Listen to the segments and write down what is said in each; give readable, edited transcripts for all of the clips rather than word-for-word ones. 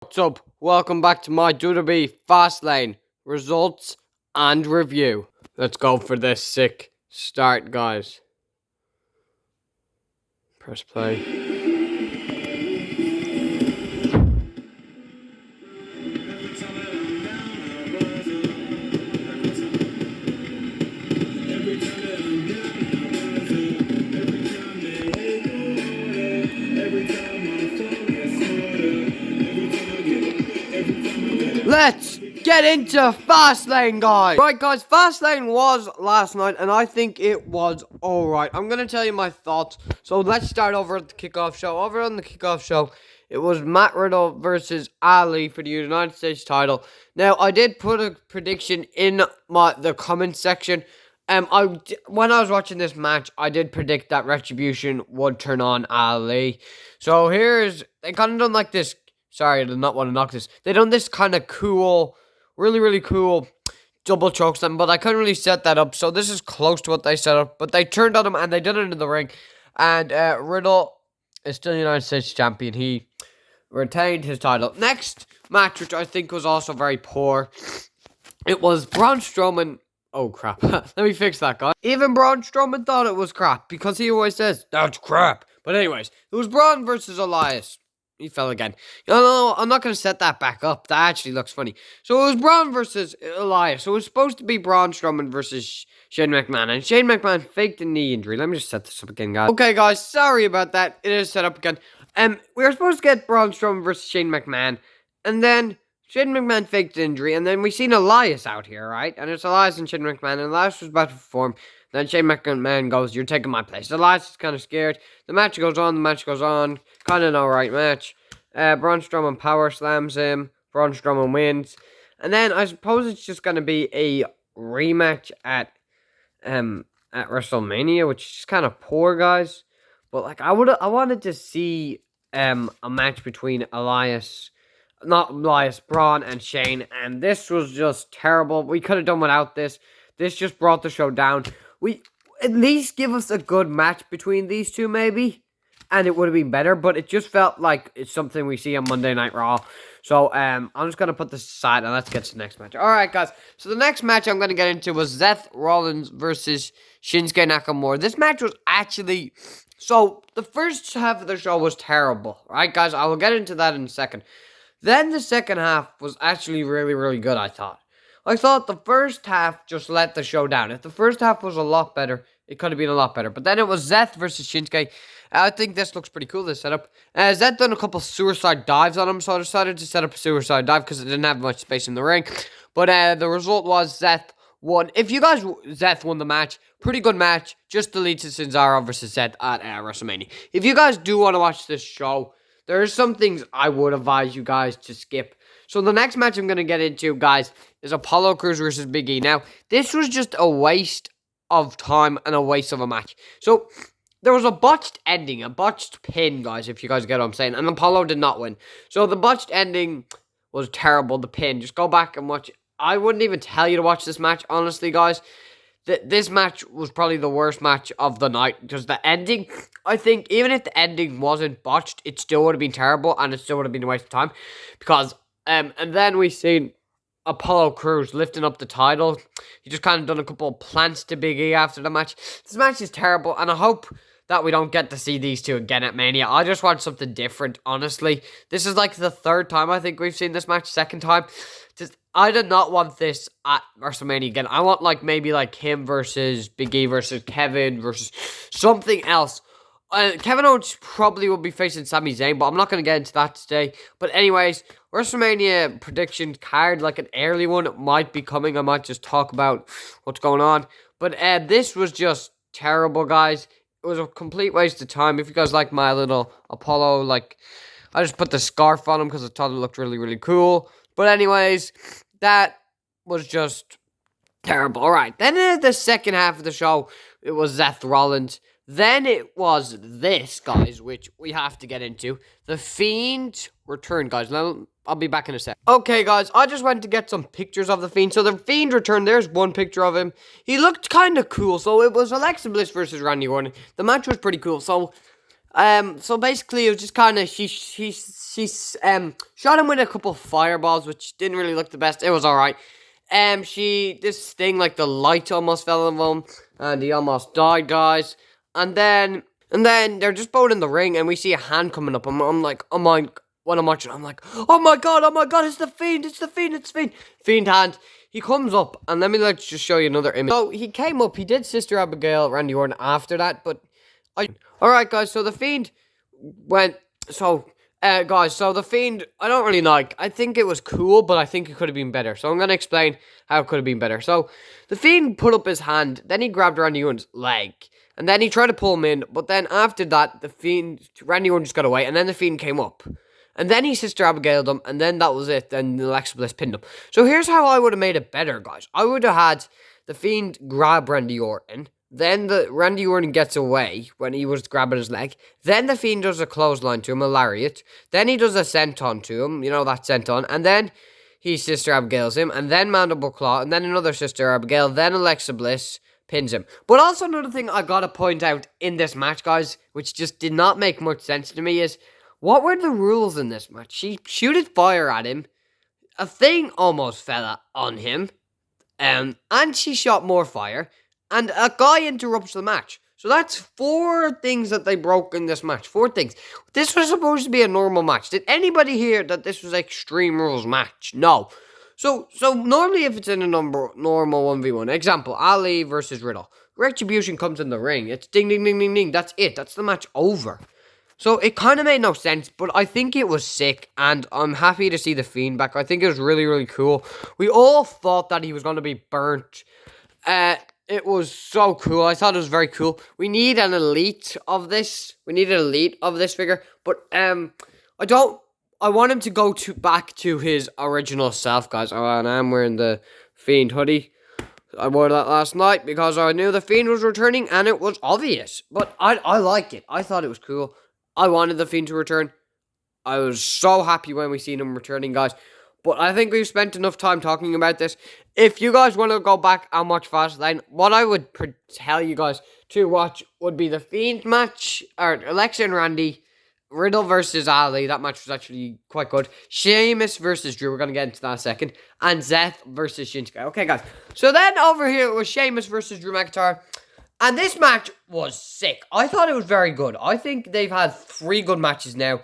What's up? Welcome back to my WWE Fastlane results and review. Let's go for this sick start, guys. Press play. Let's get into Fastlane, guys. Right, guys, Fastlane was last night, and I think it was alright. I'm going to tell you my thoughts. So let's start over at the kickoff show. Over on the kickoff show, it was Matt Riddle versus Ali for the United States title. Now, I did put a prediction in the comment section. When I was watching this match, I did predict that Retribution would turn on Ali. So they kind of done like this. Sorry, I did not want to knock this. They done this kind of cool, really cool double choke slam, but I couldn't really set that up. So this is close to what they set up. But they turned on him and they did it into the ring. And Riddle is still United States champion. He retained his title. Next match, which I think was also very poor, it was Braun Strowman. Oh, crap. Let me fix that, guy. Even Braun Strowman thought it was crap because he always says, that's crap. But anyways, it was Braun versus Elias. He fell again. No, I'm not going to set that back up. That actually looks funny. So it was Braun versus Elias. So it was supposed to be Braun Strowman versus Shane McMahon. And Shane McMahon faked a knee injury. Let me just set this up again, guys. Okay, guys. Sorry about that. It is set up again. We were supposed to get Braun Strowman versus Shane McMahon. And then Shane McMahon faked an injury. And then we seen Elias out here, right? And it's Elias and Shane McMahon. And Elias was about to perform. Then Shane McMahon goes, you're taking my place. Elias is kind of scared. The match goes on. Kind of an alright match. Braun Strowman power slams him. Braun Strowman wins. And then I suppose it's just going to be a rematch at WrestleMania, which is just kind of poor, guys. But like I wanted to see a match between Braun and Shane, and this was just terrible. We could have done without this. This just brought the show down. We at least give us a good match between these two, maybe, and it would have been better. But it just felt like it's something we see on Monday Night Raw. So I'm just gonna put this aside and let's get to the next match. All right, guys. So the next match I'm gonna get into was Seth Rollins versus Shinsuke Nakamura. This match was actually the first half of the show was terrible, right, guys? I will get into that in a second. Then the second half was actually really good, I thought. I thought the first half just let the show down. If the first half was a lot better, it could have been a lot better. But then it was Seth versus Shinsuke. I think this looks pretty cool, this setup. Seth done a couple suicide dives on him, so I decided to set up a suicide dive because it didn't have much space in the ring. But the result was Seth won. Seth won the match. Pretty good match. Just deleted Cesaro versus Seth at WrestleMania. If you guys do want to watch this show, there are some things I would advise you guys to skip. So the next match I'm going to get into, guys, is Apollo Crews versus Big E. Now, this was just a waste of time and a waste of a match. So there was a botched ending, a botched pin, guys, if you guys get what I'm saying. And Apollo did not win. So the botched ending was terrible, the pin. Just go back and watch it. I wouldn't even tell you to watch this match, honestly, guys. This match was probably the worst match of the night. Because the ending, I think, even if the ending wasn't botched, it still would have been terrible. And it still would have been a waste of time. Because, and then we seen Apollo Crews lifting up the title. He just kind of done a couple of plants to Big E after the match. This match is terrible. And I hope that we don't get to see these two again at Mania. I just want something different, honestly. This is like the third time I think we've seen this match. Second time. I did not want this at WrestleMania again. I want maybe him versus Big E versus Kevin versus something else. Kevin Owens probably will be facing Sami Zayn, but I'm not going to get into that today. But anyways, WrestleMania prediction card, like an early one, it might be coming. I might just talk about what's going on. But this was just terrible, guys. It was a complete waste of time. If you guys like my little Apollo, I just put the scarf on him because I thought it looked really cool. But anyways, that was just terrible. All right, then in the second half of the show, it was Seth Rollins. Then it was this, guys, which we have to get into. The Fiend returned, guys. Now, I'll be back in a sec. Okay, guys, I just went to get some pictures of the Fiend. So the Fiend returned. There's one picture of him. He looked kind of cool. So it was Alexa Bliss versus Randy Orton. The match was pretty cool. So So basically, it was just kind of she shot him with a couple fireballs, which didn't really look the best. It was all right. This thing like the light almost fell on him, and he almost died, guys. And then they're just both in the ring, and we see a hand coming up. I'm like, oh my. When I'm watching, I'm like, oh my god, it's the Fiend, it's the Fiend, it's Fiend. Fiend hand. He comes up, and let me just show you another image. So he came up, he did Sister Abigail, Randy Orton after that, but alright, guys, so the Fiend went. So the Fiend, I don't really like. I think it was cool, but I think it could have been better. So I'm going to explain how it could have been better. So the Fiend put up his hand, then he grabbed Randy Orton's leg, and then he tried to pull him in, but then after that, Randy Orton just got away, and then the Fiend came up. And then he Sister Abigail'd him, and then that was it. Then Alexa Bliss pinned him. So here's how I would have made it better, guys. I would have had the Fiend grab Randy Orton. Then Randy Orton gets away when he was grabbing his leg. Then the Fiend does a clothesline to him, a lariat. Then he does a senton to him, you know that senton. And then he Sister Abigail's him. And then Mandible Claw. And then another Sister Abigail. Then Alexa Bliss pins him. But also another thing I gotta point out in this match, guys, which just did not make much sense to me is, what were the rules in this match? She shooted fire at him. A thing almost fell on him. And she shot more fire. And a guy interrupts the match. So that's 4 things that they broke in this match. 4 things. This was supposed to be a normal match. Did anybody hear that this was Extreme Rules match? No. So normally if it's in a normal 1v1, example, Ali versus Riddle. Retribution comes in the ring. It's ding, ding, ding, ding, ding. That's it. That's the match over. So it kind of made no sense, but I think it was sick, and I'm happy to see the Fiend back. I think it was really, really cool. We all thought that he was going to be burnt. It was so cool. I thought it was very cool. We need an elite of this. We need an elite of this figure, but I want him to go back to his original self, guys. Oh, and I'm wearing the Fiend hoodie. I wore that last night because I knew the Fiend was returning, and it was obvious. But I like it. I thought it was cool. I wanted the Fiend to return. I was so happy when we seen him returning, guys. But I think we've spent enough time talking about this. If you guys want to go back and watch Fastlane, what I would tell you guys to watch would be the Fiend match, or Alexa and Randy, Riddle versus Ali. That match was actually quite good. Sheamus versus Drew. We're going to get into that in a second. And Seth versus Shinsuke. Okay, guys. So then over here it was Sheamus versus Drew McIntyre. And this match was sick. I thought it was very good. I think they've had 3 good matches now.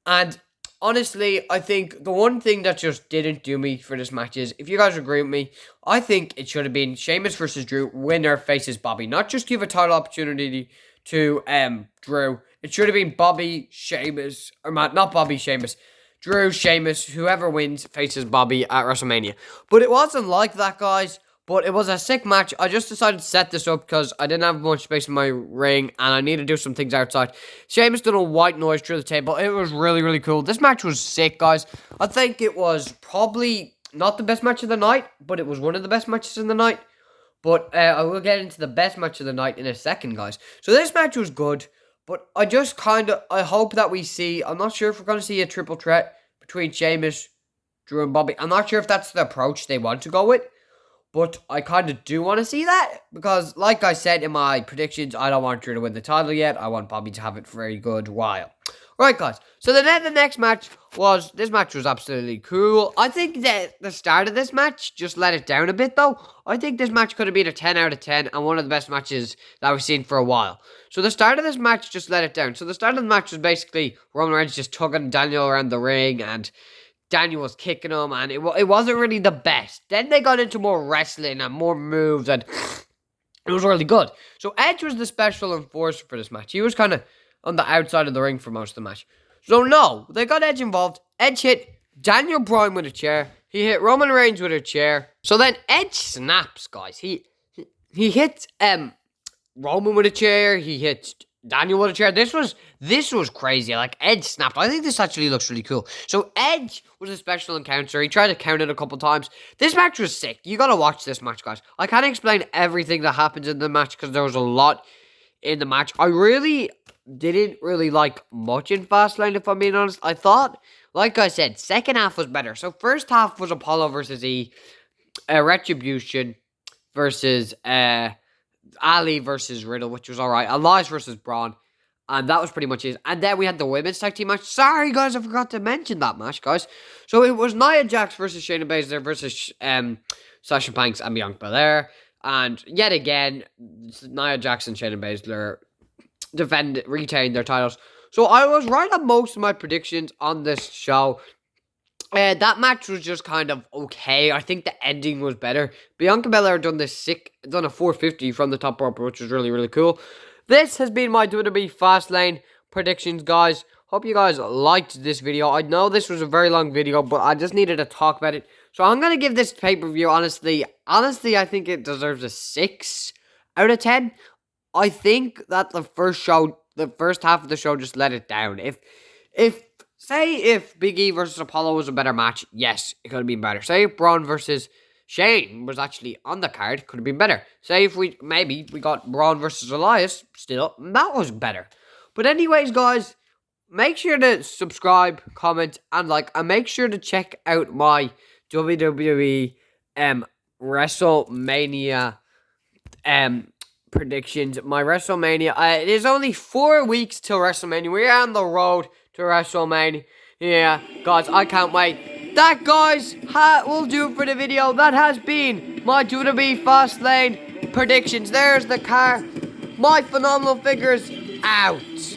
And honestly, I think the one thing that just didn't do me for this match is, if you guys agree with me, I think it should have been Sheamus versus Drew, winner faces Bobby. Not just give a title opportunity to Drew. It should have been Bobby, Sheamus, or not Bobby, Sheamus. Drew, Sheamus, whoever wins faces Bobby at WrestleMania. But it wasn't like that, guys. But it was a sick match. I just decided to set this up because I didn't have much space in my ring and I need to do some things outside. Sheamus did a white noise through the table. It was really, really cool. This match was sick, guys. I think it was probably not the best match of the night, but it was one of the best matches in the night. But I will get into the best match of the night in a second, guys. So this match was good, but I just I hope that we see, I'm not sure if we're going to see a triple threat between Sheamus, Drew, and Bobby. I'm not sure if that's the approach they want to go with. But I kind of do want to see that, because like I said in my predictions, I don't want Drew to win the title yet. I want Bobby to have it for a good while. Right, guys. So the next match was, this match was absolutely cool. I think that the start of this match just let it down a bit, though. I think this match could have been a 10 out of 10 and one of the best matches that we've seen for a while. So the start of this match just let it down. So the start of the match was basically Roman Reigns just tugging Daniel around the ring, and Daniel was kicking him, and it wasn't really the best. Then they got into more wrestling and more moves, and it was really good. So Edge was the special enforcer for this match. He was kind of on the outside of the ring for most of the match. So no, they got Edge involved. Edge hit Daniel Bryan with a chair. He hit Roman Reigns with a chair. So then Edge snaps, guys. He hit Roman with a chair. He hit Daniel with a chair. This was crazy. Like, Edge snapped. I think this actually looks really cool. So Edge was a special encounter. He tried to count it a couple times. This match was sick. You gotta watch this match, guys. I can't explain everything that happens in the match because there was a lot in the match. I really didn't really like much in Fastlane, if I'm being honest. I thought, like I said, second half was better. So first half was Apollo versus Retribution versus Ali versus Riddle, which was alright. Elias versus Braun. And that was pretty much it. And then we had the women's tag team match. Sorry, guys, I forgot to mention that match, guys. So it was Nia Jax versus Shayna Baszler versus Sasha Banks and Bianca Belair. And yet again, Nia Jax and Shayna Baszler retain their titles. So I was right on most of my predictions on this show. That match was just kind of okay. I think the ending was better. Bianca Belair done a 450 from the top rope, which was really, really cool. This has been my WWE Fastlane predictions, guys. Hope you guys liked this video. I know this was a very long video, but I just needed to talk about it. So I'm going to give this pay-per-view, honestly, I think it deserves a 6 out of 10. I think that the first half of the show just let it down. If Big E versus Apollo was a better match, yes, it could have been better. Say if Braun versus Shane was actually on the card, could have been better. Say if we got Braun versus Elias, still, that was better. But anyways, guys, make sure to subscribe, comment, and like, and make sure to check out my WWE WrestleMania predictions. My WrestleMania, it is only 4 weeks till WrestleMania. We're on the road to WrestleMania. Yeah, guys, I can't wait. That, guys, will do it for the video. That has been my WWE Fastlane predictions. There's the car. My phenomenal figures out.